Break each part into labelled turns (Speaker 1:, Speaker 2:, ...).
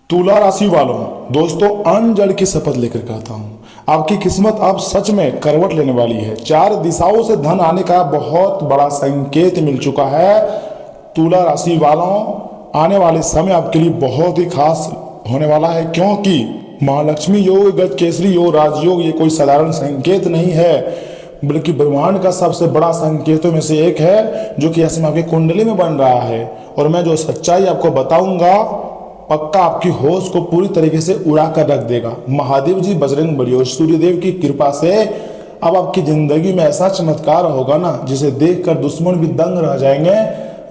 Speaker 1: तुला राशि वालों, दोस्तों अन्न जल की शपथ लेकर कहता हूँ, आपकी किस्मत अब सच में करवट लेने वाली है। चार दिशाओं से धन आने का बहुत बड़ा संकेत मिल चुका है। तुला राशि वालों, आने वाले समय आपके लिए बहुत ही खास होने वाला है, क्योंकि महालक्ष्मी योग, गजकेसरी योग, राजयोग ये कोई साधारण संकेत नहीं है, बल्कि ब्रह्मांड का सबसे बड़ा संकेतों में से एक है, जो कि ऐसे में आपकी कुंडली में बन रहा है। और मैं जो सच्चाई आपको बताऊंगा, पक्का आपकी होश को पूरी तरीके से उड़ा कर रख देगा। महादेव जी, बजरंग बली और सूर्यदेव की कृपा से अब आपकी जिंदगी में ऐसा चमत्कार होगा ना, जिसे देखकर दुश्मन भी दंग रह जाएंगे,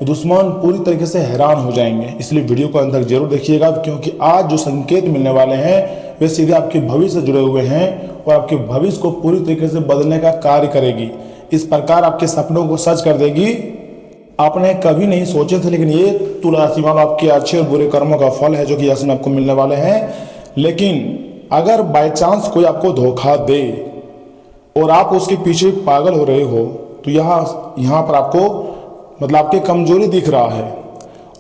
Speaker 1: दुश्मन पूरी तरीके से हैरान हो जाएंगे। इसलिए वीडियो को अंत तक जरूर देखिएगा, क्योंकि आज जो संकेत मिलने वाले हैं वे सीधे आपके भविष्य से जुड़े हुए हैं और आपके भविष्य को पूरी तरीके से बदलने का कार्य करेगी। इस प्रकार आपके सपनों को सच कर देगी। आपने कभी नहीं सोचे थे, लेकिन ये तुला राशि वालों आपके अच्छे और बुरे कर्मों का फल है, जो कि ऐसे में आपको मिलने वाले हैं। लेकिन अगर बाय चांस कोई आपको धोखा दे और आप उसके पीछे पागल हो रहे हो, तो यहाँ पर आपको मतलब आपकी कमजोरी दिख रहा है।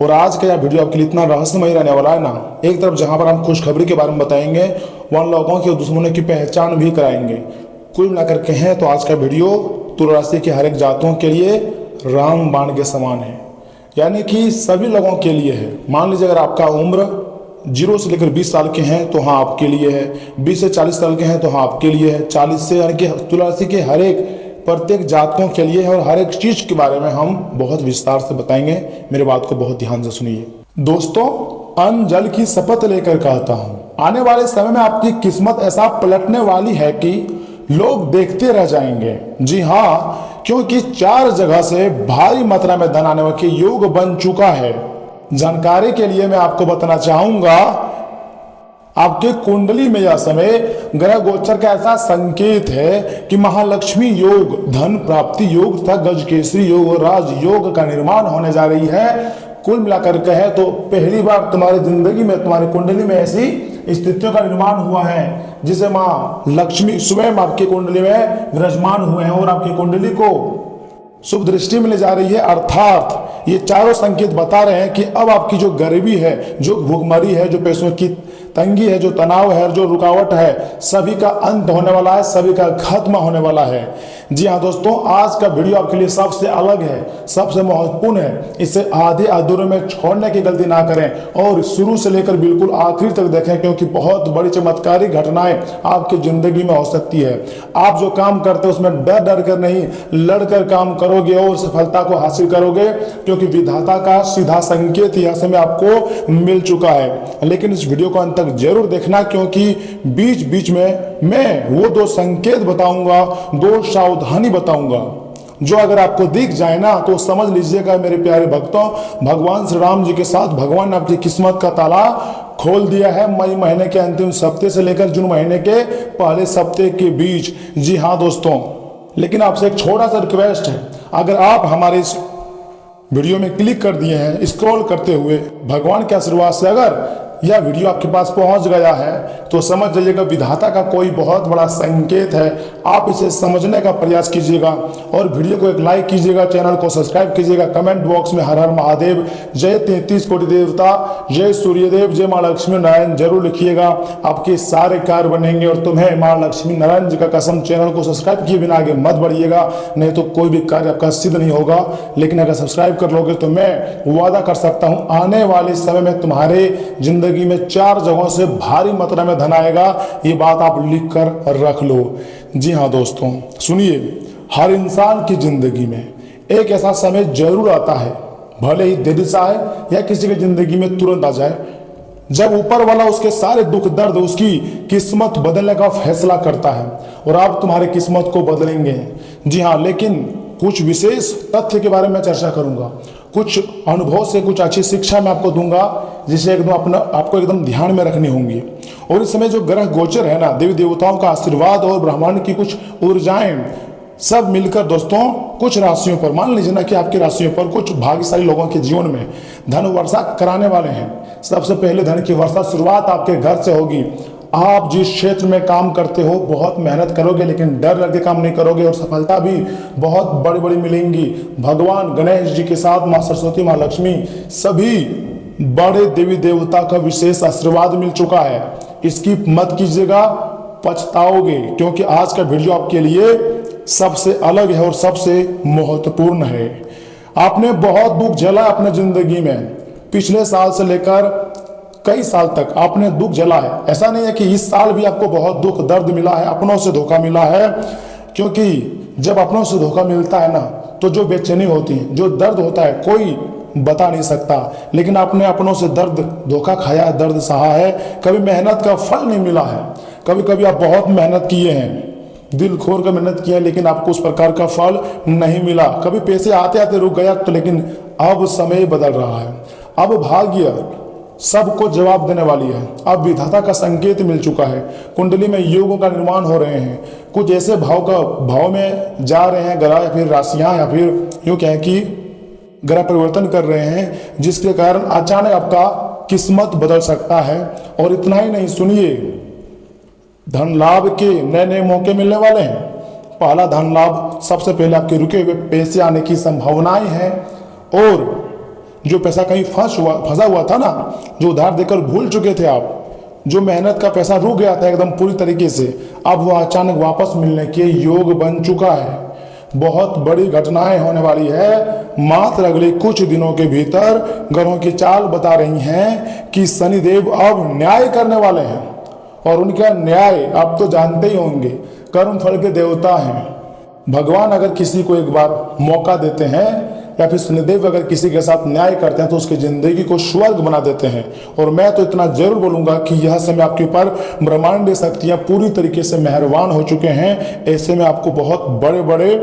Speaker 1: और आज का यह वीडियो आपके लिए इतना रहस्यमय रहने वाला है ना, एक तरफ जहां पर हम खुशखबरी के बारे में बताएंगे, वहां लोगों के दुश्मनों की पहचान भी कराएंगे। कुल मिलाकर कहें तो आज का वीडियो तुला राशि के हर एक जातकों के लिए राम बाण के समान है, यानी कि सभी लोगों के लिए है। मान लीजिए अगर आपका उम्र 0 से लेकर 20 साल के हैं तो हाँ आपके लिए है, 20 से 40 साल के हैं तो हाँ आपके लिए है, 40 से, यानी कि तुला राशि के हर एक प्रत्येक जातकों के लिए है। और हर एक चीज के बारे में हम बहुत विस्तार से बताएंगे, मेरी बात को बहुत ध्यान से सुनिए। दोस्तों अन्न जल की शपथ लेकर कहता हूं, आने वाले समय में आपकी किस्मत ऐसा पलटने वाली है कि लोग देखते रह जाएंगे। जी हाँ, क्योंकि 4 जगह से भारी मात्रा में धन आने के योग बन चुका है। जानकारी के लिए मैं आपको बताना चाहूंगा, आपके कुंडली में यह समय ग्रह गोचर का ऐसा संकेत है कि महालक्ष्मी योग, धन प्राप्ति योग तथा गजकेसरी योग और राजयोग का निर्माण होने जा रही है। कुल मिलाकर कहे तो पहली बार तुम्हारी जिंदगी में, तुम्हारी कुंडली में ऐसी स्थितियों का निर्माण हुआ है, जिसे माँ लक्ष्मी स्वयं आपकी कुंडली में विराजमान हुए हैं और आपकी कुंडली को शुभ दृष्टि में ले जा रही है। अर्थात ये चारों संकेत बता रहे हैं कि अब आपकी जो गरीबी है, जो भूखमरी है, जो पैसों की तंगी है, जो तनाव है, जो रुकावट है, सभी का अंत होने वाला है, सभी का खत्म होने वाला है। जी हाँ दोस्तों, आज का वीडियो आपके लिए सबसे अलग है, सबसे महत्वपूर्ण है। इसे आधे अधूरे में छोड़ने की गलती ना करें और शुरू से लेकर बिल्कुल आखिर तक देखें, क्योंकि बहुत बड़ी चमत्कारी घटनाएं आपकी जिंदगी में हो सकती है। आप जो काम करते हैं उसमें डर डर कर नहीं, लड़कर काम करोगे और सफलता को हासिल करोगे, क्योंकि विधाता का सीधा संकेत यहाँ से आपको मिल चुका है। लेकिन इस वीडियो को अंत तक जरूर देखना, क्योंकि बीच बीच में मैं वो 2 संकेत बताऊंगा, 2 सावधानी बताऊंगा, जो अगर आपको दिख जाए ना तो समझ लीजिएगा मेरे प्यारे भक्तों, भगवान श्री राम जी के साथ भगवान ने आपकी किस्मत का ताला खोल दिया है। मई महीने के अंतिम सप्ताह से लेकर जून महीने के पहले सप्ताह के बीच। जी हाँ दोस्तों, लेकिन आपसे एक छोटा सा रिक्वेस्ट है, अगर आप हमारे इस वीडियो में क्लिक कर दिए हैं, स्क्रॉल करते हुए, भगवान के आशीर्वाद से अगर यह वीडियो आपके पास पहुंच गया है, तो समझ जाइएगा विधाता का कोई बहुत बड़ा संकेत है। आप इसे समझने का प्रयास कीजिएगा और वीडियो को एक लाइक कीजिएगा, चैनल को सब्सक्राइब कीजिएगा, कमेंट बॉक्स में हर हर महादेव, जय 33 कोटि देवता, जय सूर्यदेव, जय माँ लक्ष्मी नारायण जरूर लिखिएगा। आपके सारे कार्य बनेंगे और तुम्हें माँ लक्ष्मी नारायण जी का कसम, चैनल को सब्सक्राइब किए बिना आगे मत बढ़िएगा, नहीं तो कोई भी कार्य आपका सिद्ध नहीं होगा। लेकिन अगर सब्सक्राइब कर लोगे तो मैं वादा कर सकता हूँ, आने वाले समय में तुम्हारे जिंदगी में 4 जगहों से भारी मात्रा में धन आएगा। ये बात आप लिख कर रख लो। जी हाँ दोस्तों सुनिए, हर इंसान की जिंदगी में एक ऐसा समय जरूर आता है, भले ही देरी से आए या किसी की जिंदगी में तुरंत आ जाए, जब ऊपर वाला उसके सारे दुख दर्द, उसकी किस्मत बदलने का फैसला करता है और आप तुम्हारी किस्मत को बदलेंगे। जी हाँ, लेकिन कुछ विशेष तथ्य के बारे में चर्चा करूंगा, कुछ अनुभव से कुछ अच्छी शिक्षा मैं आपको दूंगा, जिसे एकदम आपको एकदम ध्यान में रखनी होंगी। और इस समय जो ग्रह गोचर है ना, देवी देवताओं का आशीर्वाद और ब्रह्मांड की कुछ ऊर्जाएं सब मिलकर दोस्तों कुछ राशियों पर, मान लीजिए ना कि आपकी राशियों पर कुछ भाग्यशाली लोगों के जीवन में धन वर्षा कराने वाले हैं। सबसे पहले धन की वर्षा शुरुआत आपके घर से होगी। आप जिस क्षेत्र में काम करते हो बहुत मेहनत करोगे, लेकिन डर डर के काम नहीं करोगे और सफलता भी बहुत बड़ी बड़ी मिलेंगी। भगवान गणेश जी के साथ माँ सरस्वती, माँ लक्ष्मी, सभी बड़े देवी देवता का विशेष आशीर्वाद मिल चुका है। इसकी मत कीजिएगा, पछताओगे, क्योंकि आज का वीडियो आपके लिए सबसे अलग है और सबसे महत्वपूर्ण है। आपने बहुत दुख झेला अपने जिंदगी में, पिछले साल से लेकर कई साल तक आपने दुख झेला है। ऐसा नहीं है कि इस साल भी आपको बहुत दुख दर्द मिला है, अपनों से धोखा मिला है, क्योंकि जब अपनों से धोखा मिलता है ना, तो जो बेचैनी होती है, जो दर्द होता है, कोई बता नहीं सकता। लेकिन आपने अपनों से दर्द धोखा खाया है, दर्द सहा है, कभी मेहनत का फल नहीं मिला है। कभी कभी आप बहुत मेहनत किए हैं, दिल खोल कर मेहनत किया है, लेकिन आपको उस प्रकार का फल नहीं मिला। कभी पैसे आते आते रुक गया, तो लेकिन अब समय बदल रहा है। अब भाग्य सबको जवाब देने वाली है। अब विधाता का संकेत मिल चुका है। कुंडली में योगों का निर्माण हो रहे हैं। कुछ ऐसे भाव में जा रहे हैं ग्रह, या फिर राशियां, या फिर यूँ कहें कि ग्रह परिवर्तन कर रहे हैं, जिसके कारण अचानक आपका किस्मत बदल सकता है। और इतना ही नहीं, सुनिए, धन लाभ के नए नए मौके मिलने वाले हैं। पहला धन लाभ, सबसे पहले आपके रुके हुए पैसे आने की संभावनाएं हैं। और जो पैसा कहीं फंसा हुआ था ना, जो उधार देकर भूल चुके थे आप, जो मेहनत का पैसा रुक गया था एकदम पूरी तरीके से, अब वो अचानक वापस मिलने के योग बन चुका है। बहुत बड़ी घटनाएं होने वाली है। मात्र अगले कुछ दिनों के भीतर ग्रहों की चाल बता रही हैं कि शनिदेव अब न्याय करने वाले हैं। और उनका न्याय आप तो जानते ही होंगे, कर्म फल के देवता हैं। भगवान अगर किसी को एक बार मौका देते हैं, या फिर शनिदेव अगर किसी के साथ न्याय करते हैं, तो उसकी जिंदगी को स्वर्ग बना देते हैं। और मैं तो इतना जरूर बोलूंगा कि यह समय आपके ऊपर ब्रह्मांडीय शक्तियां पूरी तरीके से मेहरबान हो चुके हैं। ऐसे में आपको बहुत बड़े बड़े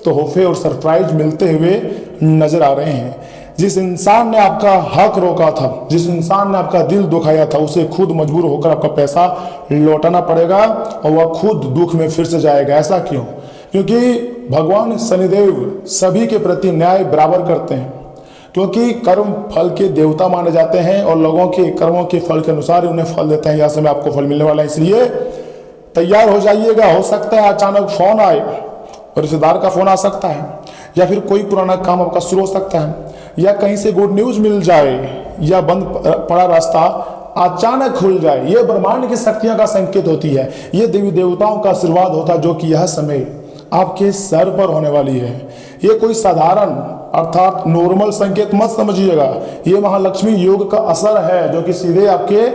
Speaker 1: तोहफे और सरप्राइज मिलते हुए नजर आ रहे हैं। जिस इंसान ने आपका हक रोका था, जिस इंसान ने आपका दिल दुखाया था, उसे खुद मजबूर होकर आपका पैसा लौटाना पड़ेगा, और वह खुद दुख में फिर से जाएगा। ऐसा क्यों? क्योंकि भगवान शनिदेव सभी के प्रति न्याय बराबर करते हैं, क्योंकि कर्म फल के देवता माने जाते हैं, और लोगों के कर्मों के फल के अनुसार उन्हें फल देते हैं। यह समय आपको फल मिलने वाला है, इसलिए तैयार हो जाइएगा। हो सकता है अचानक फोन आए, रिश्तेदार का फोन आ सकता है, या फिर कोई पुराना काम आपका शुरू हो सकता है, या कहीं से गुड न्यूज मिल जाए, या बंद पड़ा रास्ता अचानक खुल जाए। यह ब्रह्मांड की शक्तियों का संकेत होती है। यह देवी देवताओं का आशीर्वाद होता है, जो कि यह समय आपके सर पर होने वाली है। ये कोई साधारण अर्थात नॉर्मल संकेत मत समझिएगा। ये महालक्ष्मी योग का असर है, जो कि सीधे आपके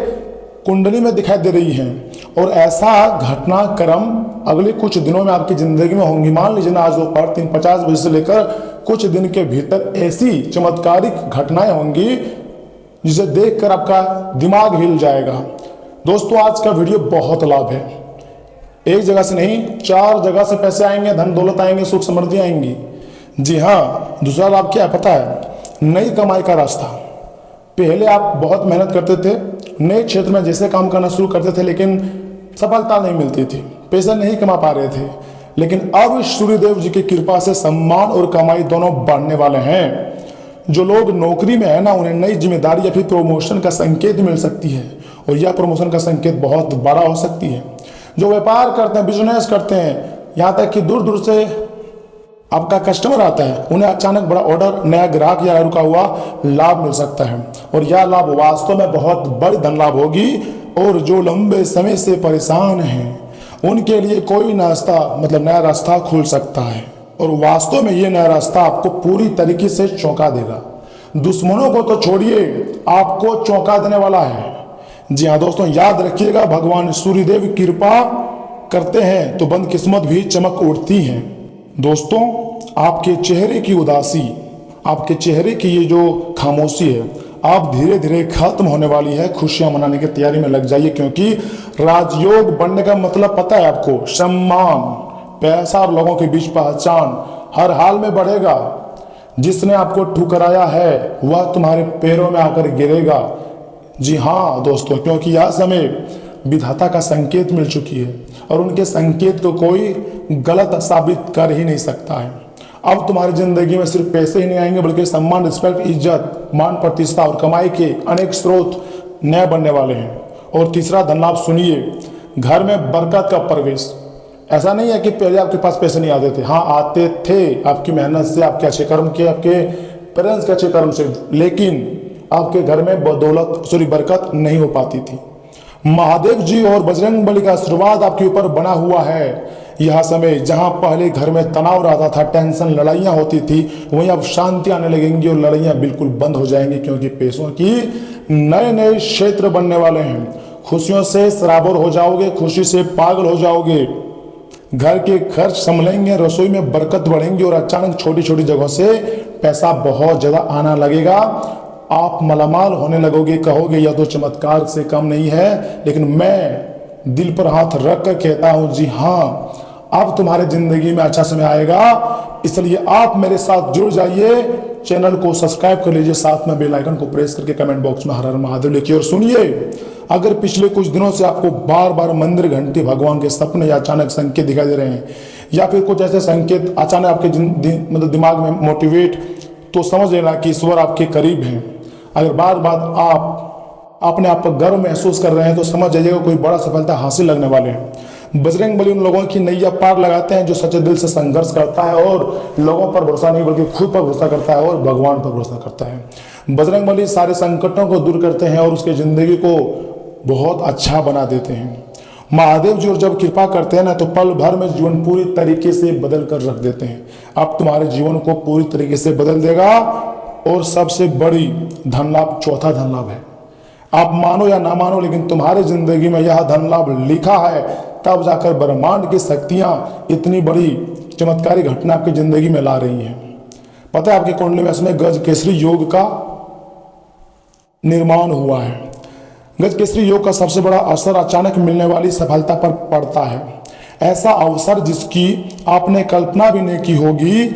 Speaker 1: कुंडली में दिखाई दे रही है। और ऐसा घटनाक्रम अगले कुछ दिनों में आपकी जिंदगी में होंगी। मान लीजिए ना, आज दोपहर 3:50 बजे से लेकर कुछ दिन के भीतर ऐसी चमत्कारिक घटनाएं होंगी जिसे देखकर आपका दिमाग हिल जाएगा। दोस्तों, आज का वीडियो बहुत लाभ है। एक जगह से नहीं, 4 जगह से पैसे आएंगे, धन दौलत आएंगे, सुख समृद्धि आएंगी। जी हाँ, दूसरा लाभ क्या है पता है? नई कमाई का रास्ता। पहले आप बहुत मेहनत करते थे, नए क्षेत्र में जैसे काम करना शुरू करते थे, लेकिन सफलता नहीं मिलती थी, पैसे नहीं कमा पा रहे थे। लेकिन अब सूर्यदेव जी की कृपा से सम्मान और कमाई दोनों बढ़ने वाले हैं। जो लोग नौकरी में है ना, उन्हें नई जिम्मेदारी या फिर प्रमोशन का संकेत मिल सकती है, और यह प्रमोशन का संकेत बहुत बड़ा हो सकती है। जो व्यापार करते हैं, बिजनेस करते हैं, यहाँ तक कि दूर दूर से आपका कस्टमर आता है, उन्हें अचानक बड़ा ऑर्डर, नया ग्राहक या रुका हुआ लाभ मिल सकता है। और यह लाभ वास्तव में बहुत बड़ी धन लाभ होगी। और जो लंबे समय से परेशान हैं, उनके लिए कोई नया रास्ता खुल सकता है। और वास्तव में ये नया रास्ता आपको पूरी तरीके से चौंका देगा। दुश्मनों को तो छोड़िए, आपको चौंका देने वाला है। जी हाँ दोस्तों, याद रखिएगा, भगवान सूर्यदेव कृपा करते हैं तो बंद किस्मत भी चमक उठती है। दोस्तों, आपके चेहरे की उदासी, आपके चेहरे की ये जो खामोशी है, आप धीरे धीरे खत्म होने वाली है। खुशियां मनाने की तैयारी में लग जाइए, क्योंकि राजयोग बनने का मतलब पता है आपको? सम्मान, पैसा और लोगों के बीच पहचान हर हाल में बढ़ेगा। जिसने आपको ठुकराया है वह तुम्हारे पैरों में आकर गिरेगा। जी हाँ दोस्तों, क्योंकि यह समय विधाता का संकेत मिल चुकी है, और उनके संकेत को कोई गलत साबित कर ही नहीं सकता है। अब तुम्हारी जिंदगी में सिर्फ पैसे ही नहीं आएंगे, बल्कि सम्मान, रिस्पेक्ट, इज्जत, मान, प्रतिष्ठा और कमाई के अनेक स्रोत नए बनने वाले हैं। और तीसरा धन लाभ सुनिए, घर में बरकत का प्रवेश। ऐसा नहीं है कि पहले आपके पास पैसे नहीं आते थे, हाँ आते थे, आपकी मेहनत से, आपके अच्छे कर्म के, आपके पेरेंट्स के अच्छे कर्म से, लेकिन आपके घर में बरकत नहीं हो पाती थी। महादेव जी और बजरंग बली का आशीर्वाद आपके ऊपर बना हुआ है। यह समय जहां पहले घर में तनाव रहता था, टेंशन, लड़ाइयां होती थी, वहीं अब शांति आने लगेंगी और लड़ाइयां बिल्कुल बंद हो जाएंगी, क्योंकि पैसों की नए नए क्षेत्र बनने वाले हैं। खुशियों से सराबोर हो जाओगे, खुशी से पागल हो जाओगे, घर के खर्च संभलेंगे, रसोई में बरकत बढ़ेंगी और अचानक छोटी छोटी जगहों से पैसा बहुत ज्यादा आना लगेगा। आप मालामाल होने लगोगे, कहोगे यह तो चमत्कार से कम नहीं है, लेकिन मैं दिल पर हाथ रख कर कहता हूं, जी हाँ, अब तुम्हारे जिंदगी में अच्छा समय आएगा। इसलिए आप मेरे साथ जुड़ जाइए, चैनल को सब्सक्राइब कर लीजिए, साथ में बेल आइकन को प्रेस करके कमेंट बॉक्स में हर हर महादेव लिखिए। और सुनिए, अगर पिछले कुछ दिनों से आपको बार बार मंदिर, घंटी, भगवान के सपने या अचानक संकेत दिखाई दे रहे हैं, या फिर कुछ ऐसे संकेत अचानक आपके दिमाग में मोटिवेट, तो समझ लेना कि ईश्वर आपके करीब हैं। अगर बार बार आप अपने आप पर गर्व महसूस कर रहे हैं, तो समझ जाइएगा कोई बड़ा सफलता हासिल लगने वाले हैं। बजरंग बली उन लोगों की नैया पार लगाते हैं जो सच्चे दिल से संघर्ष करता है और लोगों पर भरोसा नहीं बल्कि खुद पर भरोसा करता है और भगवान पर भरोसा करता है। बजरंग बली सारे संकटों को दूर करते हैं और उसके जिंदगी को बहुत अच्छा बना देते हैं। महादेव जी और जब कृपा करते हैं ना, तो पल भर में जीवन पूरी तरीके से बदल कर रख देते हैं। अब तुम्हारे जीवन को पूरी तरीके से बदल देगा। और सबसे बड़ी धन लाभ, चौथा धन लाभ है, आप मानो या ना मानो, लेकिन तुम्हारे जिंदगी में यह धन लाभ लिखा है, तब जाकर ब्रह्मांड की शक्तियां इतनी बड़ी चमत्कारी घटना आपकी जिंदगी में ला रही हैं। पता है आपके कुंडली में इसमें गज केसरी योग का निर्माण हुआ है। गज केसरी योग का सबसे बड़ा असर अचानक मिलने वाली सफलता पर पड़ता है। ऐसा अवसर जिसकी आपने कल्पना भी नहीं की होगी।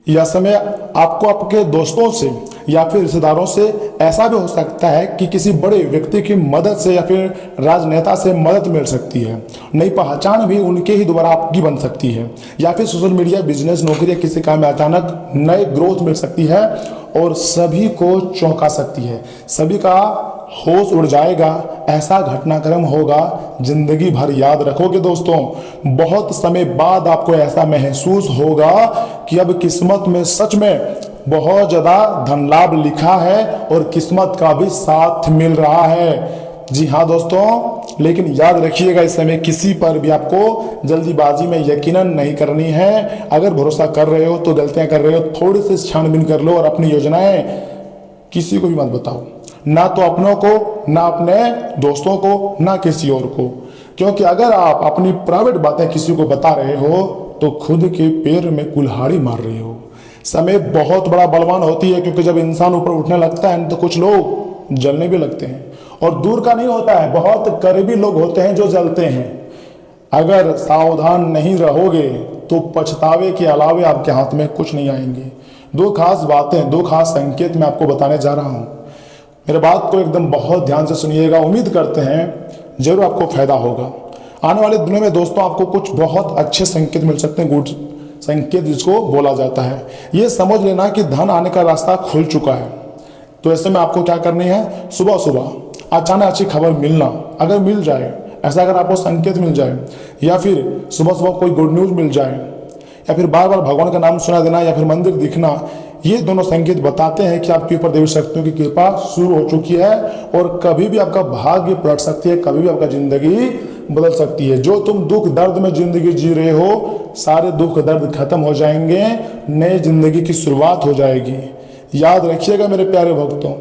Speaker 1: यह समय आपको आपके दोस्तों से या फिर रिश्तेदारों से ऐसा भी हो सकता है कि किसी बड़े व्यक्ति की मदद से या फिर राजनेता से मदद मिल सकती है। नई पहचान भी उनके ही द्वारा आपकी बन सकती है, या फिर सोशल मीडिया, बिजनेस, नौकरी या किसी काम में अचानक नए ग्रोथ मिल सकती है और सभी को चौंका सकती है। सभी का होश उड़ जाएगा। ऐसा घटनाक्रम होगा, जिंदगी भर याद रखोगे दोस्तों। बहुत समय बाद आपको ऐसा महसूस होगा कि अब किस्मत में सच में बहुत ज्यादा धन लाभ लिखा है और किस्मत का भी साथ मिल रहा है। जी हाँ दोस्तों, लेकिन याद रखिएगा, इस समय किसी पर भी आपको जल्दीबाजी में यकीनन नहीं करनी है। अगर भरोसा कर रहे हो तो गलतियां कर रहे हो, थोड़ी सी छानबीन कर लो और अपनी योजनाएं किसी को भी मत बताओ, ना तो अपनों को, ना अपने दोस्तों को, ना किसी और को। क्योंकि अगर आप अपनी प्राइवेट बातें किसी को बता रहे हो तो खुद के पैर में कुल्हाड़ी मार रहे हो। समय बहुत बड़ा बलवान होती है, क्योंकि जब इंसान ऊपर उठने लगता है तो कुछ लोग जलने भी लगते हैं। और दूर का नहीं होता है, बहुत करीबी लोग होते हैं जो जलते हैं। अगर सावधान नहीं रहोगे तो पछतावे के अलावे आपके हाथ में कुछ नहीं आएंगे। दो खास बातें, दो खास संकेत मैं आपको बताने जा रहा हूं। मेरे बात को एकदम बहुत ध्यान से सुनिएगा। उम्मीद करते हैं जरूर आपको फायदा होगा। आने वाले दिनों में दोस्तों आपको कुछ बहुत अच्छे संकेत मिल सकते हैं, गुड संकेत जिसको बोला जाता है। ये समझ लेना कि धन आने का रास्ता खुल चुका है। तो ऐसे में आपको क्या करनी है, सुबह सुबह अचानक अच्छी खबर मिलना, अगर मिल जाए, ऐसा अगर आपको संकेत मिल जाए, या फिर सुबह सुबह कोई गुड न्यूज मिल जाए, या फिर बार बार भगवान का नाम सुना देना, या फिर मंदिर दिखना, ये दोनों संकेत बताते हैं कि आपके ऊपर देवी शक्तियों की कृपा शुरू हो चुकी है और कभी भी आपका भाग्य पलट सकती है, कभी भी आपका जिंदगी बदल सकती है। जो तुम दुख दर्द में जिंदगी जी रहे हो, सारे दुख दर्द खत्म हो जाएंगे, नए जिंदगी की शुरुआत हो जाएगी। याद रखिएगा मेरे प्यारे भक्तों,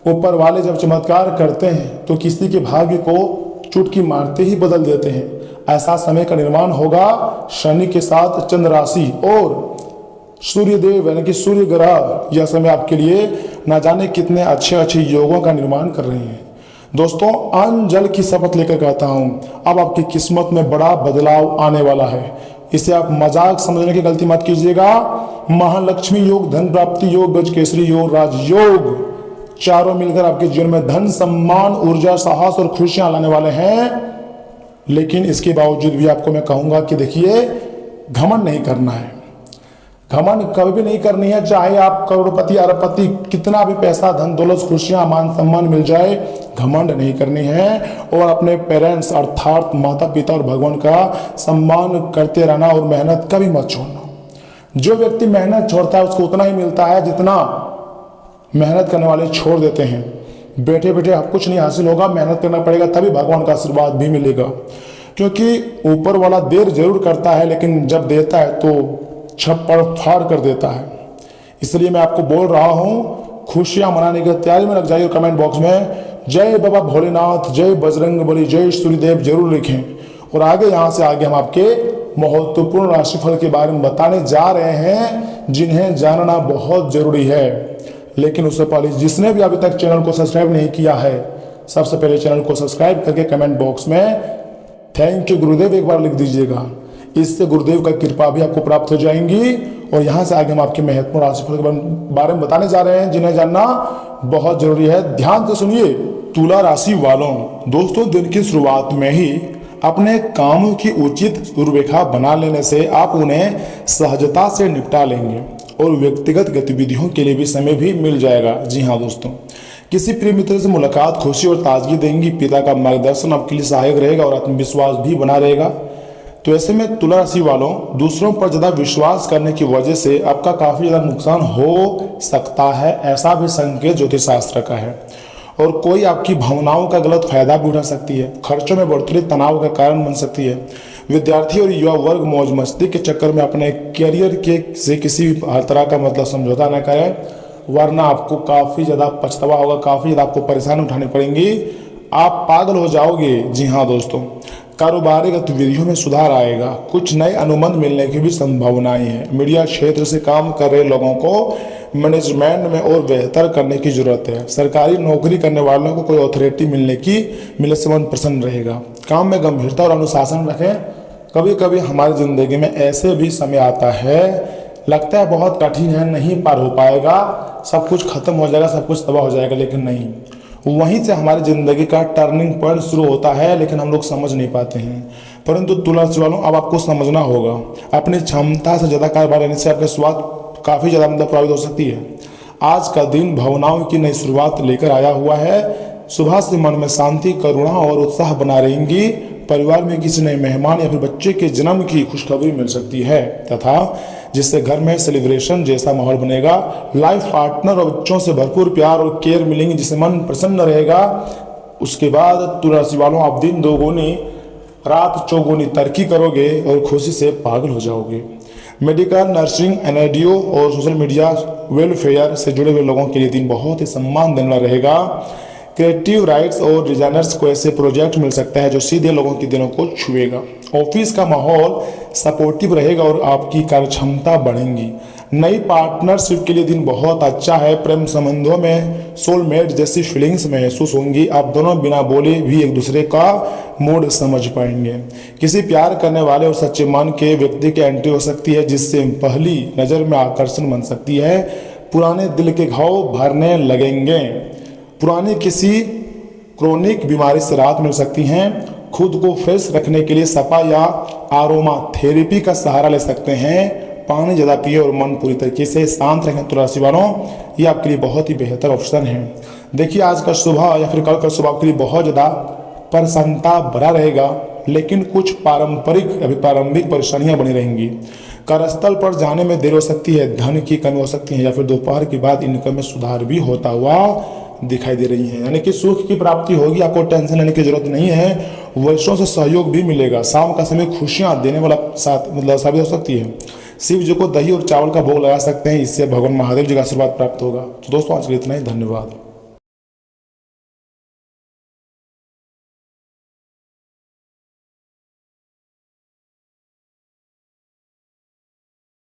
Speaker 1: ऊपर वाले जब चमत्कार करते हैं तो किसी के भाग्य को चुटकी मारते ही बदल देते हैं। ऐसा समय का निर्माण होगा शनि के साथ चंद्र राशि और सूर्य देव यानी कि सूर्य ग्रह। यह समय आपके लिए ना जाने कितने अच्छे अच्छे योगों का निर्माण कर रहे हैं। दोस्तों, अन्न जल की शपथ लेकर कहता हूं, अब आपकी किस्मत में बड़ा बदलाव आने वाला है। इसे आप मजाक समझने की गलती मत कीजिएगा। महालक्ष्मी योग, धन प्राप्ति योग, गज केसरी योग, राजयोग, चारों मिलकर आपके जीवन में धन, सम्मान, ऊर्जा, साहस और खुशियां लाने वाले हैं। लेकिन इसके बावजूद भी आपको मैं कहूंगा कि देखिए, घमंड नहीं करना है। घमंड कभी भी नहीं करनी है, चाहे आप करोड़पति, अरबपति, कितना भी पैसा, धन दौलत, खुशियां, मान सम्मान मिल जाए, घमंड नहीं करनी है। और अपने पेरेंट्स अर्थात माता पिता और भगवान का सम्मान करते रहना और मेहनत कभी मत छोड़ना। जो व्यक्ति मेहनत छोड़ता है उसको उतना ही मिलता है जितना मेहनत करने वाले छोड़ देते हैं। बैठे बैठे आप कुछ नहीं हासिल होगा, मेहनत करना पड़ेगा, तभी भगवान का आशीर्वाद भी मिलेगा। क्योंकि ऊपर वाला देर जरूर करता है, लेकिन जब देता है तो छप्पड़ फाड़ कर देता है। इसलिए मैं आपको बोल रहा हूँ, खुशियां मनाने की तैयारी में लग जाइए। कमेंट बॉक्स में जय बाबा भोलेनाथ, जय बजरंग बली, जय सूर्यदेव जरूर लिखें। और आगे यहाँ से आगे हम आपके महत्वपूर्ण राशिफल के बारे में बताने जा रहे हैं, जिन्हें जानना बहुत जरूरी है। लेकिन उससे पहले जिसने भी अभी तक चैनल को सब्सक्राइब नहीं किया है, सबसे पहले चैनल को सब्सक्राइब करके कमेंट बॉक्स में थैंक यू गुरुदेव एक बार लिख दीजिएगा। इससे गुरुदेव का कृपा भी आपको प्राप्त हो जाएंगी। और यहाँ से आगे हम आपके महत्वपूर्ण राशिफल के बारे में बताने जा रहे हैं, जिन्हें जानना बहुत जरूरी है। ध्यान से सुनिए। तुला राशि वालों, दोस्तों दिन की शुरुआत में ही अपने कामों की उचित रूपरेखा बना लेने से आप उन्हें सहजता से निपटा लेंगे और व्यक्तिगत गतिविधियों के लिए भी समय भी मिल जाएगा। जी हाँ दोस्तों, किसी प्रिय मित्र से मुलाकात खुशी और ताजगी देंगी। पिता का मार्गदर्शन आपके लिए सहायक रहेगा और आत्मविश्वास भी बना रहेगा। तो ऐसे में तुला राशि वालों, दूसरों पर ज़्यादा विश्वास करने की वजह से आपका काफ़ी ज़्यादा नुकसान हो सकता है, ऐसा भी संकेत ज्योतिष शास्त्र का है। और कोई आपकी भावनाओं का गलत फायदा भी उठा सकती है, खर्चों में बढ़ोतरी तनाव का कारण बन सकती है। विद्यार्थी और युवा वर्ग मौज मस्ती के चक्कर में अपने करियर के से किसी भी हर तरह का समझौता न करें, वरना आपको काफ़ी ज़्यादा पछतावा होगा, काफ़ी ज़्यादा आपको परेशानी उठानी पड़ेंगी, आप पागल हो जाओगे। जी हाँ दोस्तों, कारोबारी गतिविधियों में सुधार आएगा, कुछ नए अनुबंध मिलने की भी संभावनाएं हैं। मीडिया क्षेत्र से काम कर रहे लोगों को मैनेजमेंट में और बेहतर करने की जरूरत है। सरकारी नौकरी करने वालों को कोई अथॉरिटी मिलने से मन प्रसन्न रहेगा। काम में गंभीरता और अनुशासन रखें। कभी कभी हमारी जिंदगी में ऐसे भी समय आता है, लगता है बहुत कठिन है, नहीं पार हो पाएगा, सब कुछ खत्म हो जाएगा, सब कुछ तबाह हो जाएगा, लेकिन नहीं, वहीं से हमारी जिंदगी का टर्निंग पॉइंट शुरू होता है, लेकिन हम लोग समझ नहीं पाते हैं। परंतु तुला राशि वालों, अब आपको समझना होगा, अपनी क्षमता से ज़्यादा कारोबार लेने से आपके स्वास्थ्य काफ़ी ज़्यादा प्रभावित हो सकती है। आज का दिन भावनाओं की नई शुरुआत लेकर आया हुआ है। सुबह से मन में शांति, करुणा और उत्साह बना रहेंगी। परिवार में किसी नए मेहमान या फिर बच्चे के जन्म की खुशखबरी मिल सकती है, तथा जिससे घर में सेलिब्रेशन जैसा माहौल बनेगा। लाइफ पार्टनर और बच्चों से भरपूर प्यार और केयर मिलेंगे, जिससे मन प्रसन्न रहेगा। उसके बाद तुला राशि वालों, आप दिन दोगुनी रात चौगुनी तरक्की करोगे और खुशी से पागल हो जाओगे। मेडिकल, नर्सिंग, एनजीओ और सोशल मीडिया वेलफेयर से जुड़े हुए लोगों के लिए दिन बहुत ही सम्मान देने वाला रहेगा। क्रिएटिव राइट्स और डिजाइनर्स को ऐसे प्रोजेक्ट मिल सकता है जो सीधे लोगों के दिलों को छुएगा। ऑफिस का माहौल सपोर्टिव रहेगा और आपकी कार्य क्षमता बढ़ेंगी। नई पार्टनरशिप के लिए दिन बहुत अच्छा है। प्रेम संबंधों में सोलमेट जैसी फीलिंग्स महसूस होंगी। आप दोनों बिना बोले भी एक दूसरे का मूड समझ पाएंगे। किसी प्यार करने वाले और सच्चे मन के व्यक्ति की एंट्री हो सकती है, जिससे पहली नज़र में आकर्षण बन सकती है। पुराने दिल के घाव भरने लगेंगे। पुरानी किसी क्रोनिक बीमारी से राहत मिल सकती हैं। खुद को फ्रेश रखने के लिए सपा या आरोमा थेरेपी का सहारा ले सकते हैं। पानी ज़्यादा पिए और मन पूरी तरीके से शांत रखें। तुला राशि वालों, ये आपके लिए बहुत ही बेहतर ऑप्शन है। देखिए, आज का सुबह या फिर कल का सुबह आपके लिए बहुत ज़्यादा प्रसन्नता भरा रहेगा, लेकिन कुछ प्रारंभिक परेशानियां बनी रहेंगी। कार्यस्थल पर जाने में देर हो सकती है, धन की कमी हो सकती है, या फिर दोपहर के बाद इनकम में सुधार भी होता हुआ दिखाई दे रही है। यानी कि सुख की प्राप्ति होगी, आपको टेंशन लेने की जरूरत नहीं है। वर्षों से सहयोग भी मिलेगा। शाम का समय खुशियां देने वाला साबित हो सकती है। शिव जी को दही और चावल का भोग लगा सकते हैं, इससे भगवान महादेव जी का आशीर्वाद प्राप्त होगा। तो दोस्तों, आज के लिए इतना ही। धन्यवाद।